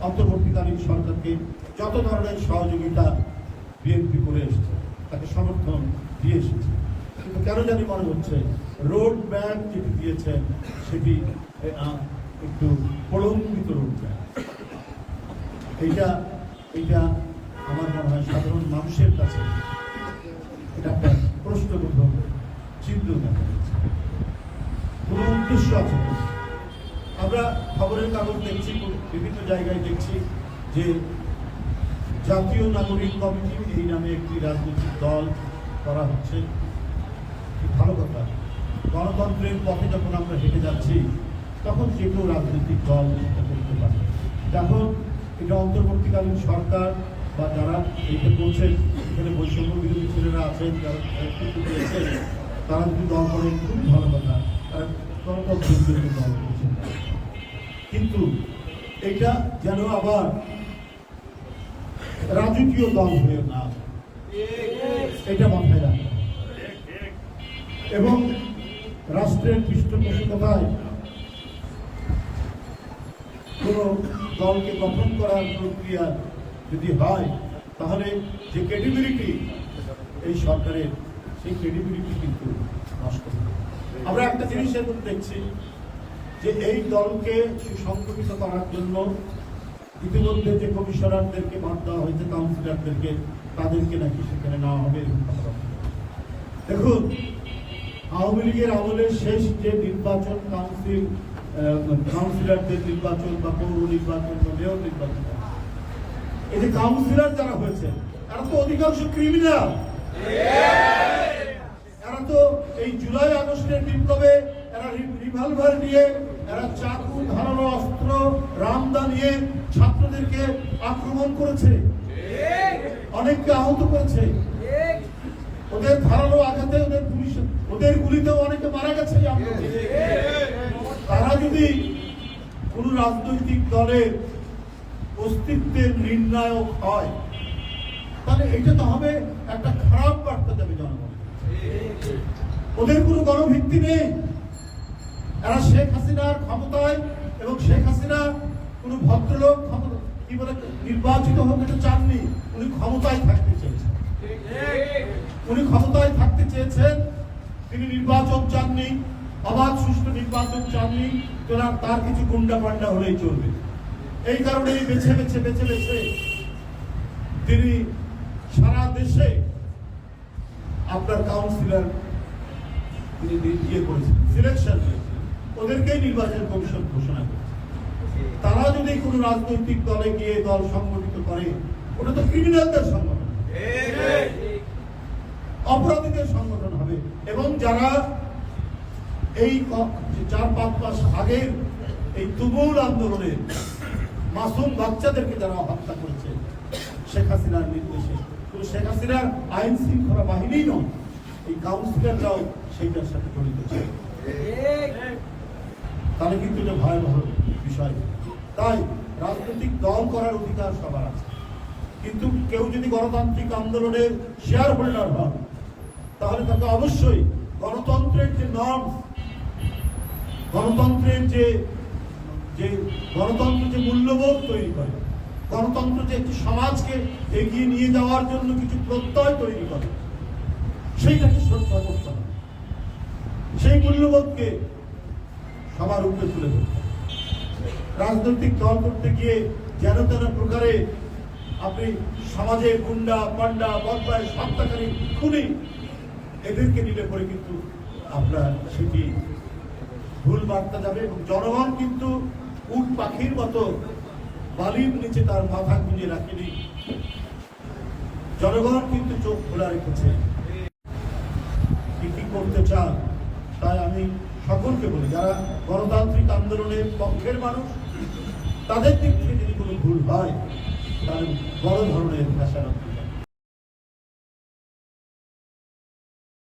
অন্তর্বর্তীকালীন সরকারকে যত ধরনের সহযোগিতা বিএনপি করে এসেছে, তাকে সমর্থন দিয়ে এসেছে। কিন্তু কেন জানি মনে হচ্ছে রোড ম্যাপ যেটি দিয়েছেন সেটি একটু প্রলম্বিত রোড ম্যাপ। এইটা আমার মনে হয় সাধারণ মানুষের কাছে এটা একটা প্রশ্নবোধক চিহ্ন দেখা যাচ্ছে। কোনো উদ্দেশ্য আছে। আমরা খবরের কাগজ দেখছি, বিভিন্ন জায়গায় দেখছি যে জাতীয় নাগরিক কমিটি এই নামে একটি রাজনৈতিক দল করা হচ্ছে। ভালো কথা, গণতন্ত্রের পথে যখন আমরা হেঁটে যাচ্ছি তখন যে কেউ রাজনৈতিক দল এটা করতে পারে। যখন এটা অন্তর্বর্তীকালীন সরকার বা যারা এইটা করছেন, এখানে বৈষম্য বিরোধী ছেলেরা আছেন, যারা নেতৃত্ব দিয়েছেন, তারা যদি দল করেন খুবই ভালো কথা, তারা গণতন্ত্রের বিরুদ্ধে দল করছেন। কিন্তু এটা যেন আবার রাজকীয় দল হয়ে না, এটা মাথায় রাখতে হবে। এবং রাষ্ট্রের পৃষ্ঠপোষকতায় কোন দলকে গঠন করার প্রক্রিয়া যদি হয়, তাহলে যে ক্রেডিবিলিটি এই সরকারের, সেই ক্রেডিবিলিটি কিন্তু নষ্ট হবে। আমরা একটা জিনিস এখন দেখছি যে এই দলকে সুসংগঠিত করার জন্য ইতিমধ্যে যে কমিশনারদেরকে বাদ দেওয়া হয়েছে, কাউন্সিলরদেরকে, তাদেরকে নাকি সেখানে নেওয়া হবে। দেখুন, আওয়ামী লীগের আমলের শেষ যে নির্বাচন, কাউন্সিলরদের নির্বাচন বা পৌর নির্বাচন বা মেয়র নির্বাচন, এই যে কাউন্সিলর যারা হয়েছে এরা তো অধিকাংশ ক্রিমিনাল। এরা তো এই জুলাই আগস্টের বিপ্লবে এরা রিভলভার নিয়ে, এরা চাকু, ধারালো অস্ত্র, রামদা নিয়ে ছাত্রদেরকে আক্রমণ করেছে, অনেককে আহত করেছে। ওদের ধারালো আঘাতে ওদের গুলিতেও অনেকে মারা গেছে। তারা যদি কোন রাজনৈতিক দলের অস্তিত্বের নির্ণায়ক হয়, তাহলে এটা তো হবে একটা খারাপ বার্তা দেবে জনগণ। ওদের কোনো গণভিত্তি নেই। এরা শেখ হাসিনার ক্ষমতায়, এবং শেখ হাসিনা কোন ভদ্রলোক কি বলে নির্বাচিত হোক এটা চাননি, উনি ক্ষমতায় থাকতে চেয়েছেন। উনি ক্ষমতায় থাকতে চেয়েছেন, তিনি নির্বাচন চাননি, অবাধ সুষ্ঠু নির্বাচন চাননি। তার কিছু গুন্ডা পান্ডা হলেই চলবে, এই কারণে বেছে বেছে বেছে বেছে তিনি সারা দেশে আপনার কাউন্সিলর তিনি ইয়ে করেছেন, সিলেকশন করেছেন, ওদেরকেই নির্বাচন কমিশন ঘোষণা করেছে। তারা যদি কোন রাজনৈতিক দলে গিয়ে দল সংগঠিত করে, ওটা তো ক্রিমিনালদের সংগঠন, অপরাধীদের সংগঠন হবে। এবং যারা এই 4-5 মাস আগের এই তুমুল আন্দোলনে মাসুম বাচ্চাদেরকে যারা হত্যা করেছে শেখ হাসিনার নির্দেশে, শুধু শেখ হাসিনার আইন শৃঙ্খলা বাহিনী নয়, এই কাউন্সিলররাও সেইটার সাথে জড়িত ছিল। তাহলে কিন্তু এটা ভয়াবহ বিষয়। তাই রাজনৈতিক দল করার অধিকার সবার আছে, কিন্তু কেউ যদি গণতান্ত্রিক আন্দোলনের শেয়ার হোল্ডার হয়, তাহলে তাকে অবশ্যই গণতন্ত্রের যে নর্ম, গণতন্ত্রের যে গণতন্ত্র যে মূল্যবোধ তৈরি করে, গণতন্ত্র যে একটি সমাজকে এগিয়ে নিয়ে যাওয়ার জন্য কিছু প্রত্যয় তৈরি করে, সেইটাকে শ্রদ্ধা করতে হবে। সেই মূল্যবোধকে সবার উপরে তুলে ধরতে হবে। রাজনৈতিক দল করতে গিয়ে যেন তেন প্রকারে আপনি সমাজের গুন্ডা পান্ডা বদমাইশ হত্যাকারী খুনি এদেরকে নিলে পরে কিন্তু আপনার সেটি ভুল বার্তা যাবে, এবং জনগণ কিন্তু উট পাখির মতো বালির নিচে তার মাথা গুঁজে রাখেনি। জনগণ কিন্তু চোখ খোলা রেখেছে কি করতে চান। তাই আমি সকলকে বলি, যারা গণতান্ত্রিক আন্দোলনের পক্ষের মানুষ, তাদের দিক থেকে যদি কোনো ভুল হয় তাহলে বড় ধরনের ফ্যাসাদ